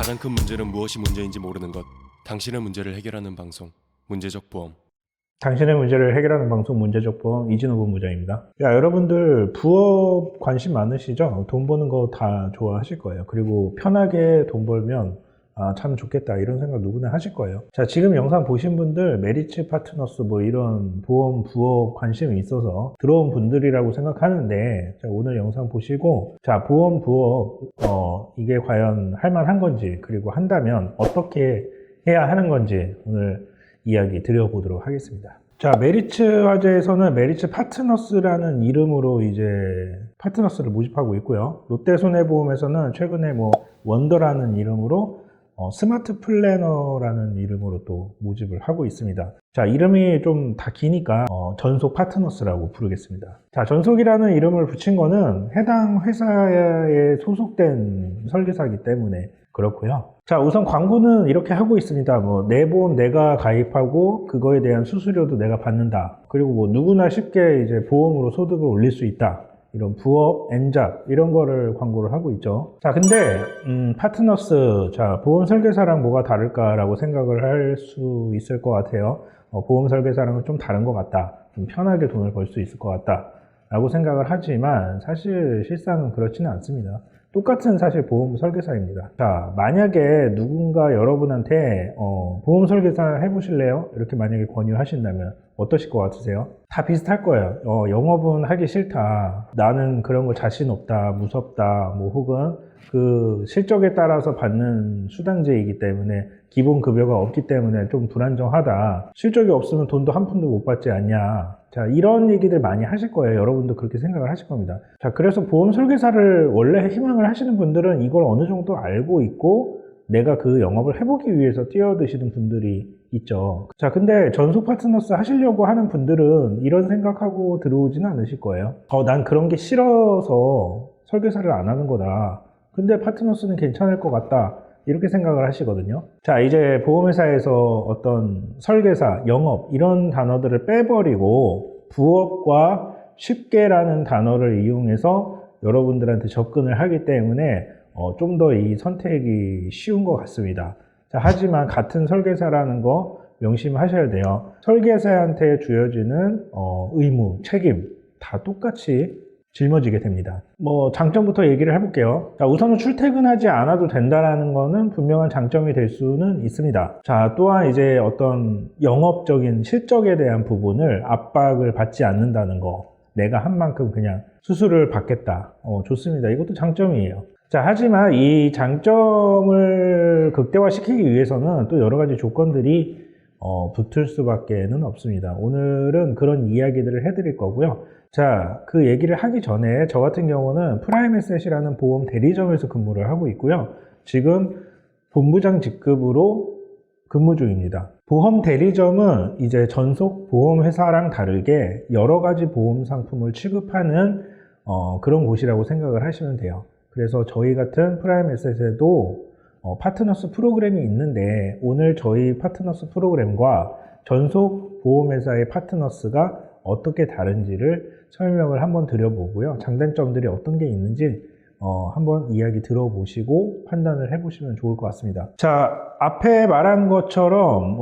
가장 큰 문제는 무엇이 문제인지 모르는 것. 당신의 문제를 해결하는 방송, 문제적 보험. 당신의 문제를 해결하는 방송 문제적 보험 이진호 본부장입니다. 야, 여러분들 부업 관심 많으시죠? 돈 버는 거 다 좋아하실 거예요. 그리고 편하게 돈 벌면 참 좋겠다 이런 생각 누구나 하실 거예요. 자, 지금 영상 보신 분들 메리츠 파트너스 뭐 이런 보험 부업 관심이 있어서 들어온 분들이라고 생각하는데, 자, 오늘 영상 보시고 자, 보험 부업 이게 과연 할 만한 건지, 그리고 한다면 어떻게 해야 하는 건지 오늘 이야기 드려보도록 하겠습니다. 자, 메리츠 화재에서는 메리츠 파트너스라는 이름으로 이제 파트너스를 모집하고 있고요. 롯데손해보험에서는 최근에 뭐 원더라는 이름으로 스마트 플래너라는 이름으로 또 모집을 하고 있습니다. 자, 이름이 좀 다 기니까 전속 파트너스라고 부르겠습니다. 자, 전속이라는 이름을 붙인 거는 해당 회사에 소속된 설계사이기 때문에 그렇고요. 자, 우선 광고는 이렇게 하고 있습니다. 뭐 내 보험 내가 가입하고 그거에 대한 수수료도 내가 받는다. 그리고 뭐 누구나 쉽게 이제 보험으로 소득을 올릴 수 있다. 이런 부업, 엔잡 이런 거를 광고를 하고 있죠. 자, 근데 파트너스, 자, 보험 설계사랑 뭐가 다를까라고 생각을 할 수 있을 것 같아요. 보험 설계사랑은 좀 다른 것 같다. 좀 편하게 돈을 벌 수 있을 것 같다 라고 생각을 하지만 사실 실상은 그렇지는 않습니다. 똑같은 사실 보험 설계사입니다. 자, 만약에 누군가 여러분한테 보험 설계사 해보실래요? 이렇게 만약에 권유하신다면 어떠실 것 같으세요? 다 비슷할 거예요. 영업은 하기 싫다. 나는 그런 거 자신 없다. 무섭다. 뭐 혹은 그 실적에 따라서 받는 수당제이기 때문에 기본 급여가 없기 때문에 좀 불안정하다. 실적이 없으면 돈도 한 푼도 못 받지 않냐. 자, 이런 얘기들 많이 하실 거예요. 여러분도 그렇게 생각을 하실 겁니다. 자, 그래서 보험 설계사를 원래 희망을 하시는 분들은 이걸 어느 정도 알고 있고 내가 그 영업을 해보기 위해서 뛰어드시는 분들이 있죠. 자, 근데 전속 파트너스 하시려고 하는 분들은 이런 생각하고 들어오지는 않으실 거예요. 난 그런 게 싫어서 설계사를 안 하는 거다. 근데 파트너스는 괜찮을 것 같다. 이렇게 생각을 하시거든요. 자, 이제 보험회사에서 어떤 설계사, 영업 이런 단어들을 빼버리고 부업과 쉽게라는 단어를 이용해서 여러분들한테 접근을 하기 때문에 좀 더 이 선택이 쉬운 것 같습니다. 자, 하지만 같은 설계사라는 거 명심하셔야 돼요. 설계사한테 주어지는 의무, 책임 다 똑같이 짊어지게 됩니다. 뭐 장점부터 얘기를 해볼게요. 자, 우선은 출퇴근하지 않아도 된다는 거는 분명한 장점이 될 수는 있습니다. 자, 또한 이제 어떤 영업적인 실적에 대한 부분을 압박을 받지 않는다는 거, 내가 한 만큼 그냥 수수료를 받겠다. 좋습니다. 이것도 장점이에요. 자, 하지만 이 장점을 극대화시키기 위해서는 또 여러 가지 조건들이 붙을 수밖에는 없습니다. 오늘은 그런 이야기들을 해드릴 거고요. 자, 그 얘기를 하기 전에 저 같은 경우는 프라임에셋이라는 보험 대리점에서 근무를 하고 있고요. 지금 본부장 직급으로 근무 중입니다. 보험 대리점은 이제 전속 보험회사랑 다르게 여러 가지 보험 상품을 취급하는 그런 곳이라고 생각을 하시면 돼요. 그래서 저희 같은 프라임에셋에도 파트너스 프로그램이 있는데 오늘 저희 파트너스 프로그램과 전속 보험회사의 파트너스가 어떻게 다른지를 설명을 한번 드려보고요. 장단점들이 어떤 게 있는지 한번 이야기 들어보시고 판단을 해보시면 좋을 것 같습니다. 자, 앞에 말한 것처럼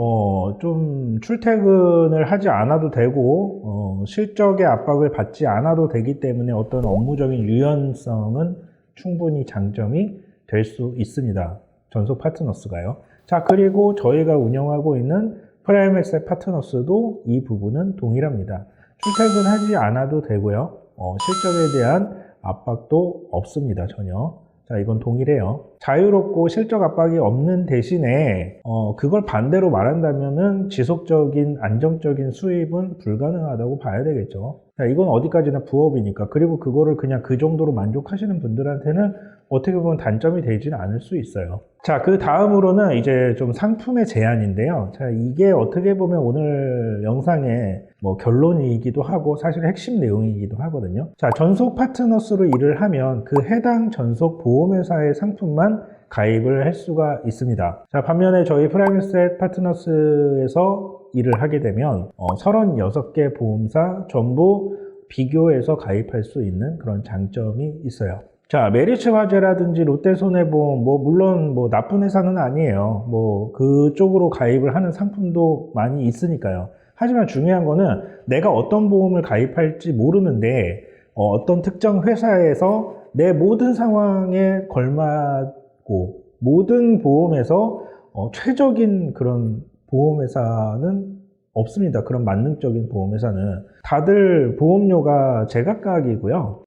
좀 출퇴근을 하지 않아도 되고 실적의 압박을 받지 않아도 되기 때문에 어떤 업무적인 유연성은 충분히 장점이 될 수 있습니다. 전속 파트너스가요. 자, 그리고 저희가 운영하고 있는 프라임에셋 파트너스도 이 부분은 동일합니다. 출퇴근하지 않아도 되고요. 실적에 대한 압박도 없습니다. 전혀. 자, 이건 동일해요. 자유롭고 실적 압박이 없는 대신에 그걸 반대로 말한다면은 지속적인 안정적인 수입은 불가능하다고 봐야 되겠죠. 자, 이건 어디까지나 부업이니까. 그리고 그거를 그냥 그 정도로 만족하시는 분들한테는 어떻게 보면 단점이 되지는 않을 수 있어요. 자, 그 다음으로는 이제 좀 상품의 제한인데요. 자, 이게 어떻게 보면 오늘 영상의 뭐 결론이기도 하고 사실 핵심 내용이기도 하거든요. 자, 전속 파트너스로 일을 하면 그 해당 전속 보험회사의 상품만 가입을 할 수가 있습니다. 자, 반면에 저희 프라임에셋 파트너스에서 일을 하게 되면 36개 보험사 전부 비교해서 가입할 수 있는 그런 장점이 있어요. 자, 메리츠 화재라든지 롯데손해보험, 물론 나쁜 회사는 아니에요. 그쪽으로 가입을 하는 상품도 많이 있으니까요. 하지만 중요한 거는 내가 어떤 보험을 가입할지 모르는데, 어떤 특정 회사에서 내 모든 상황에 걸맞고, 모든 보험에서 최적인 그런 보험회사는 없습니다. 그런 만능적인 보험회사는. 다들 보험료가 제각각이고요.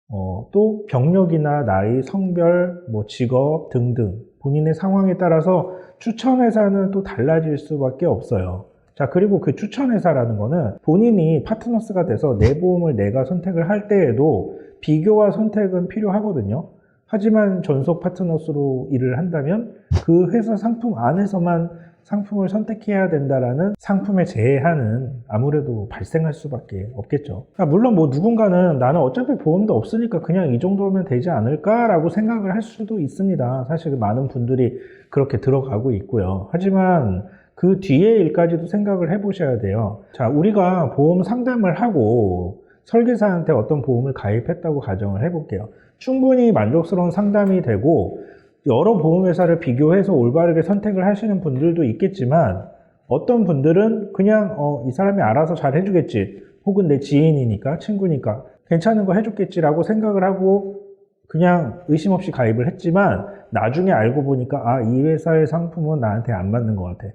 또 병력이나 나이, 성별, 직업 등등 본인의 상황에 따라서 추천회사는 또 달라질 수밖에 없어요. 자, 그리고 그 추천회사라는 거는 본인이 파트너스가 돼서 내 보험을 내가 선택을 할 때에도 비교와 선택은 필요하거든요. 하지만 전속 파트너스로 일을 한다면 그 회사 상품 안에서만 상품을 선택해야 된다라는 상품의 제한은 아무래도 발생할 수밖에 없겠죠. 물론 누군가는 나는 어차피 보험도 없으니까 그냥 이 정도면 되지 않을까라고 생각을 할 수도 있습니다. 사실 많은 분들이 그렇게 들어가고 있고요. 하지만 그 뒤의 일까지도 생각을 해보셔야 돼요. 자, 우리가 보험 상담을 하고 설계사한테 어떤 보험을 가입했다고 가정을 해볼게요. 충분히 만족스러운 상담이 되고 여러 보험회사를 비교해서 올바르게 선택을 하시는 분들도 있겠지만 어떤 분들은 그냥 이 사람이 알아서 잘 해주겠지, 혹은 내 지인이니까 친구니까 괜찮은 거 해줬겠지라고 생각을 하고 그냥 의심 없이 가입을 했지만 나중에 알고 보니까 이 회사의 상품은 나한테 안 맞는 것 같아,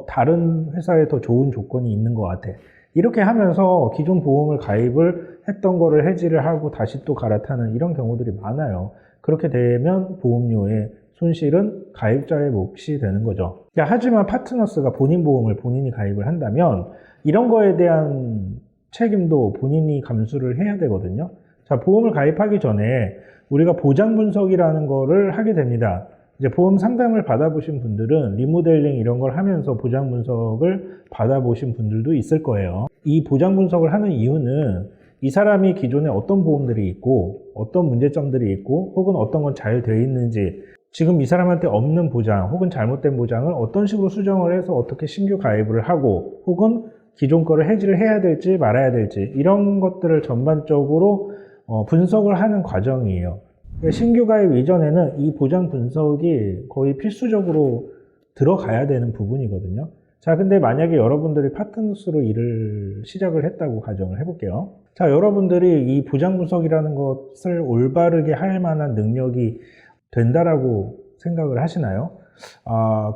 다른 회사에 더 좋은 조건이 있는 것 같아, 이렇게 하면서 기존 보험을 가입을 했던 거를 해지를 하고 다시 또 갈아타는 이런 경우들이 많아요. 그렇게 되면 보험료의 손실은 가입자의 몫이 되는 거죠. 하지만 파트너스가 본인 보험을 본인이 가입을 한다면 이런 거에 대한 책임도 본인이 감수를 해야 되거든요. 자, 보험을 가입하기 전에 우리가 보장 분석이라는 거를 하게 됩니다. 이제 보험 상담을 받아보신 분들은 리모델링 이런 걸 하면서 보장 분석을 받아보신 분들도 있을 거예요. 이 보장 분석을 하는 이유는 이 사람이 기존에 어떤 보험들이 있고 어떤 문제점들이 있고 혹은 어떤 건 잘 되어 있는지, 지금 이 사람한테 없는 보장 혹은 잘못된 보장을 어떤 식으로 수정을 해서 어떻게 신규 가입을 하고 혹은 기존 거를 해지를 해야 될지 말아야 될지 이런 것들을 전반적으로 분석을 하는 과정이에요. 신규 가입 이전에는 이 보장 분석이 거의 필수적으로 들어가야 되는 부분이거든요. 자, 근데 만약에 여러분들이 파트너스로 일을 시작을 했다고 가정을 해볼게요. 자, 여러분들이 이 보장 분석이라는 것을 올바르게 할 만한 능력이 된다라고 생각을 하시나요?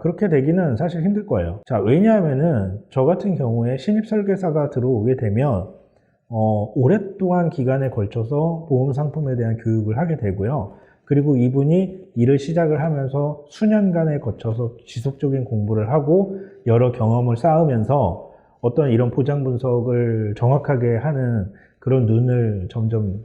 그렇게 되기는 사실 힘들 거예요. 자, 왜냐하면은 저 같은 경우에 신입 설계사가 들어오게 되면 오랫동안 기간에 걸쳐서 보험 상품에 대한 교육을 하게 되고요. 그리고 이분이 일을 시작을 하면서 수년간에 거쳐서 지속적인 공부를 하고 여러 경험을 쌓으면서 어떤 이런 보장 분석을 정확하게 하는 그런 눈을 점점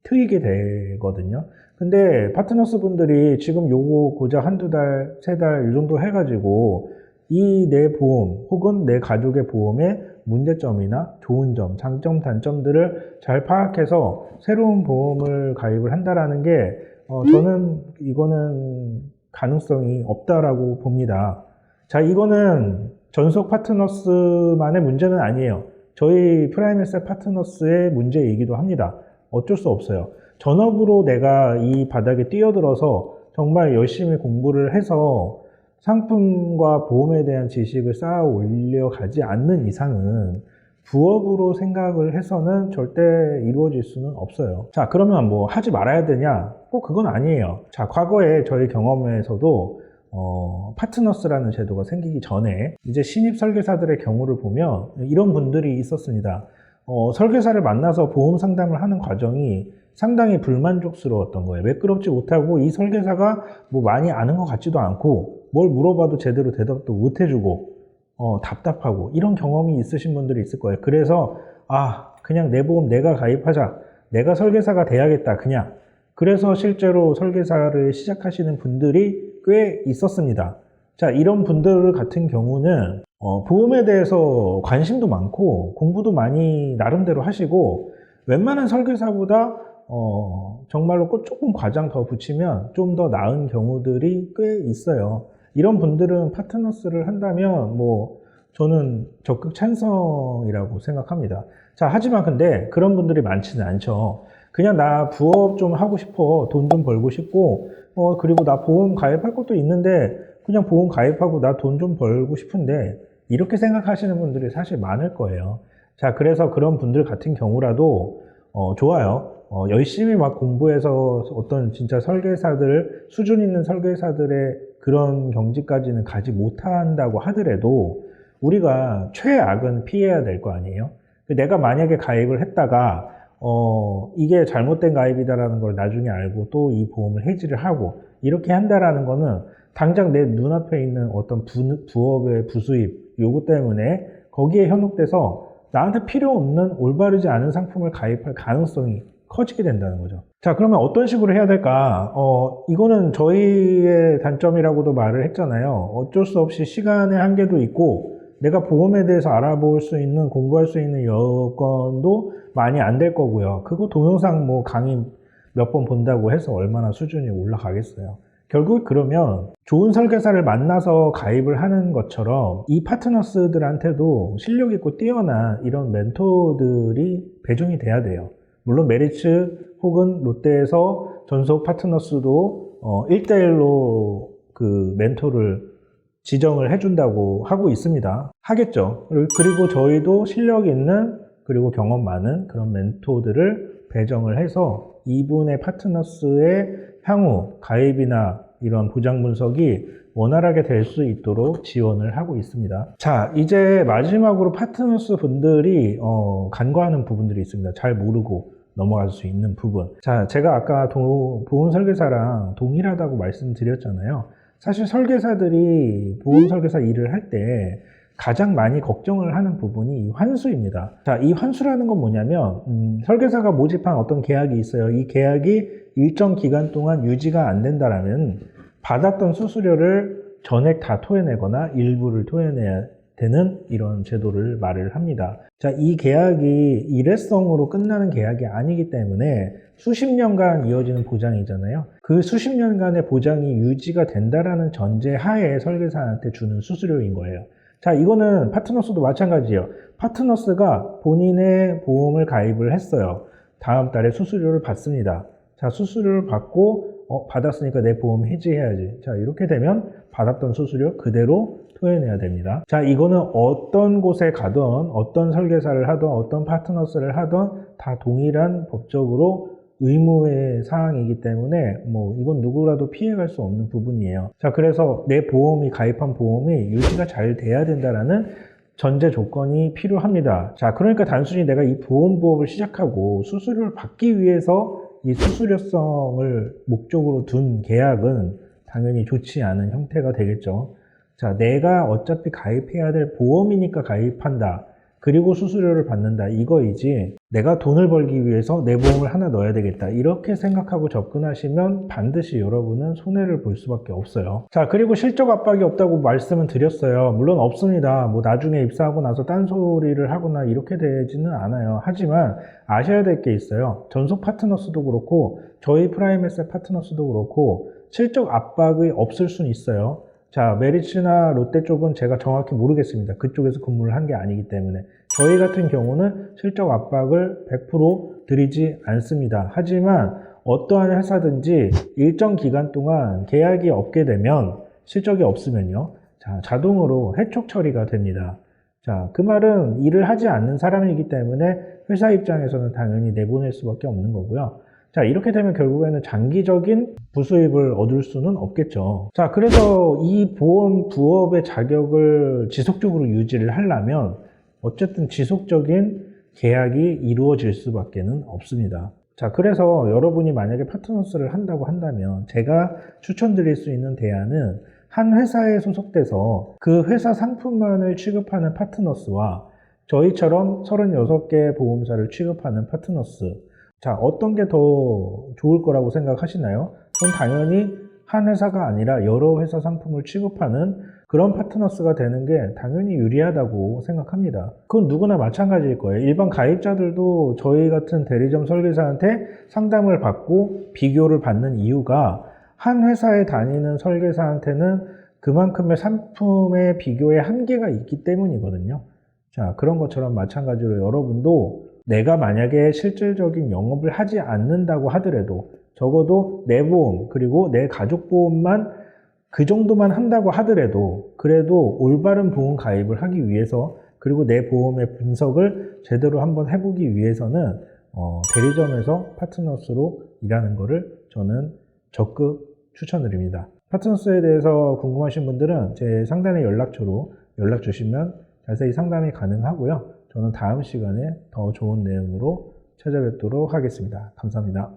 트이게 되거든요. 근데 파트너스 분들이 지금 요거 고작 한두 달, 세 달 이 정도 해가지고 이 내 보험 혹은 내 가족의 보험의 문제점이나 좋은 점, 장점, 단점들을 잘 파악해서 새로운 보험을 가입을 한다라는 게 저는 이거는 가능성이 없다라고 봅니다. 자, 이거는 전속 파트너스만의 문제는 아니에요. 저희 프라임에셋 파트너스의 문제이기도 합니다. 어쩔 수 없어요. 전업으로 내가 이 바닥에 뛰어들어서 정말 열심히 공부를 해서 상품과 보험에 대한 지식을 쌓아 올려가지 않는 이상은 부업으로 생각을 해서는 절대 이루어질 수는 없어요. 자, 그러면 하지 말아야 되냐? 꼭 그건 아니에요. 자, 과거에 저희 경험에서도 파트너스라는 제도가 생기기 전에 이제 신입 설계사들의 경우를 보면 이런 분들이 있었습니다. 설계사를 만나서 보험 상담을 하는 과정이 상당히 불만족스러웠던 거예요. 매끄럽지 못하고 이 설계사가 많이 아는 것 같지도 않고 뭘 물어봐도 제대로 대답도 못 해주고 답답하고 이런 경험이 있으신 분들이 있을 거예요. 그래서 그냥 내 보험 내가 가입하자, 내가 설계사가 돼야겠다 그냥. 그래서 실제로 설계사를 시작하시는 분들이 꽤 있었습니다. 자, 이런 분들 같은 경우는 보험에 대해서 관심도 많고 공부도 많이 나름대로 하시고 웬만한 설계사보다 정말로 조금 과장 더 붙이면 좀 더 나은 경우들이 꽤 있어요. 이런 분들은 파트너스를 한다면 저는 적극 찬성이라고 생각합니다. 자, 하지만 근데 그런 분들이 많지는 않죠. 그냥 나 부업 좀 하고 싶어. 돈 좀 벌고 싶고, 그리고 나 보험 가입할 것도 있는데, 그냥 보험 가입하고 나 돈 좀 벌고 싶은데, 이렇게 생각하시는 분들이 사실 많을 거예요. 자, 그래서 그런 분들 같은 경우라도, 좋아요. 열심히 막 공부해서 어떤 진짜 설계사들, 수준 있는 설계사들의 그런 경지까지는 가지 못한다고 하더라도, 우리가 최악은 피해야 될 거 아니에요? 내가 만약에 가입을 했다가, 이게 잘못된 가입이다라는 걸 나중에 알고 또 이 보험을 해지를 하고, 이렇게 한다라는 거는 당장 내 눈앞에 있는 어떤 부업의 부수입, 요거 때문에 거기에 현혹돼서 나한테 필요 없는 올바르지 않은 상품을 가입할 가능성이 커지게 된다는 거죠. 자, 그러면 어떤 식으로 해야 될까? 이거는 저희의 단점이라고도 말을 했잖아요. 어쩔 수 없이 시간의 한계도 있고, 내가 보험에 대해서 알아볼 수 있는, 공부할 수 있는 여건도 많이 안 될 거고요. 그거 동영상 뭐 강의 몇 번 본다고 해서 얼마나 수준이 올라가겠어요. 결국 그러면 좋은 설계사를 만나서 가입을 하는 것처럼 이 파트너스들한테도 실력 있고 뛰어난 이런 멘토들이 배정이 돼야 돼요. 물론 메리츠 혹은 롯데에서 전속 파트너스도 1대1로 그 멘토를 지정을 해준다고 하고 있습니다. 하겠죠. 그리고 저희도 실력 있는 그리고 경험 많은 그런 멘토들을 배정을 해서 이분의 파트너스의 향후 가입이나 이런 보장 분석이 원활하게 될 수 있도록 지원을 하고 있습니다. 자, 이제 마지막으로 파트너스 분들이 간과하는 부분들이 있습니다. 잘 모르고 넘어갈 수 있는 부분. 자, 제가 아까 보험 설계사랑 동일하다고 말씀드렸잖아요. 사실 설계사들이 보험 설계사 일을 할 때 가장 많이 걱정을 하는 부분이 이 환수입니다. 자, 이 환수라는 건 뭐냐면 설계사가 모집한 어떤 계약이 있어요. 이 계약이 일정 기간 동안 유지가 안 된다라면 받았던 수수료를 전액 다 토해내거나 일부를 토해내야 되는 이런 제도를 말을 합니다. 자, 이 계약이 일회성으로 끝나는 계약이 아니기 때문에 수십 년간 이어지는 보장이잖아요. 그 수십 년간의 보장이 유지가 된다라는 전제 하에 설계사한테 주는 수수료인 거예요. 자, 이거는 파트너스도 마찬가지예요. 파트너스가 본인의 보험을 가입을 했어요. 다음 달에 수수료를 받습니다. 자, 수수료를 받고 받았으니까 내 보험 해지해야지. 자, 이렇게 되면 받았던 수수료 그대로 토해내야 됩니다. 자, 이거는 어떤 곳에 가든 어떤 설계사를 하든 어떤 파트너스를 하든 다 동일한 법적으로 의무의 사항이기 때문에 뭐 이건 누구라도 피해갈 수 없는 부분이에요. 자, 그래서 내 보험이 가입한 보험이 유지가 잘 돼야 된다라는 전제 조건이 필요합니다. 자, 그러니까 단순히 내가 이 보험 부업을 시작하고 수수료를 받기 위해서 이 수수료성을 목적으로 둔 계약은 당연히 좋지 않은 형태가 되겠죠. 자, 내가 어차피 가입해야 될 보험이니까 가입한다. 그리고 수수료를 받는다. 이거이지 내가 돈을 벌기 위해서 내 보험을 하나 넣어야 되겠다. 이렇게 생각하고 접근하시면 반드시 여러분은 손해를 볼 수밖에 없어요. 자, 그리고 실적 압박이 없다고 말씀은 드렸어요. 물론 없습니다. 뭐 나중에 입사하고 나서 딴소리를 하거나 이렇게 되지는 않아요. 하지만 아셔야 될 게 있어요. 전속 파트너스도 그렇고 저희 프라임에셋 파트너스도 그렇고 실적 압박이 없을 수는 있어요. 자, 메리츠나 롯데 쪽은 제가 정확히 모르겠습니다. 그쪽에서 근무를 한 게 아니기 때문에. 저희 같은 경우는 실적 압박을 100% 드리지 않습니다. 하지만 어떠한 회사든지 일정 기간 동안 계약이 없게 되면 실적이 없으면요. 자, 자동으로 해촉 처리가 됩니다. 자, 그 말은 일을 하지 않는 사람이기 때문에 회사 입장에서는 당연히 내보낼 수밖에 없는 거고요. 자, 이렇게 되면 결국에는 장기적인 부수입을 얻을 수는 없겠죠. 자, 그래서 이 보험 부업의 자격을 지속적으로 유지를 하려면 어쨌든 지속적인 계약이 이루어질 수밖에는 없습니다. 자, 그래서 여러분이 만약에 파트너스를 한다고 한다면 제가 추천드릴 수 있는 대안은 한 회사에 소속돼서 그 회사 상품만을 취급하는 파트너스와 저희처럼 36개 보험사를 취급하는 파트너스. 자, 어떤 게 더 좋을 거라고 생각하시나요? 전 당연히 한 회사가 아니라 여러 회사 상품을 취급하는 그런 파트너스가 되는 게 당연히 유리하다고 생각합니다. 그건 누구나 마찬가지일 거예요. 일반 가입자들도 저희 같은 대리점 설계사한테 상담을 받고 비교를 받는 이유가 한 회사에 다니는 설계사한테는 그만큼의 상품의 비교의 한계가 있기 때문이거든요. 자, 그런 것처럼 마찬가지로 여러분도 내가 만약에 실질적인 영업을 하지 않는다고 하더라도 적어도 내 보험 그리고 내 가족 보험만 그 정도만 한다고 하더라도 그래도 올바른 보험 가입을 하기 위해서 그리고 내 보험의 분석을 제대로 한번 해보기 위해서는 대리점에서 파트너스로 일하는 거를 저는 적극 추천드립니다. 파트너스에 대해서 궁금하신 분들은 제 상단의 연락처로 연락 주시면 자세히 상담이 가능하고요. 저는 다음 시간에 더 좋은 내용으로 찾아뵙도록 하겠습니다. 감사합니다.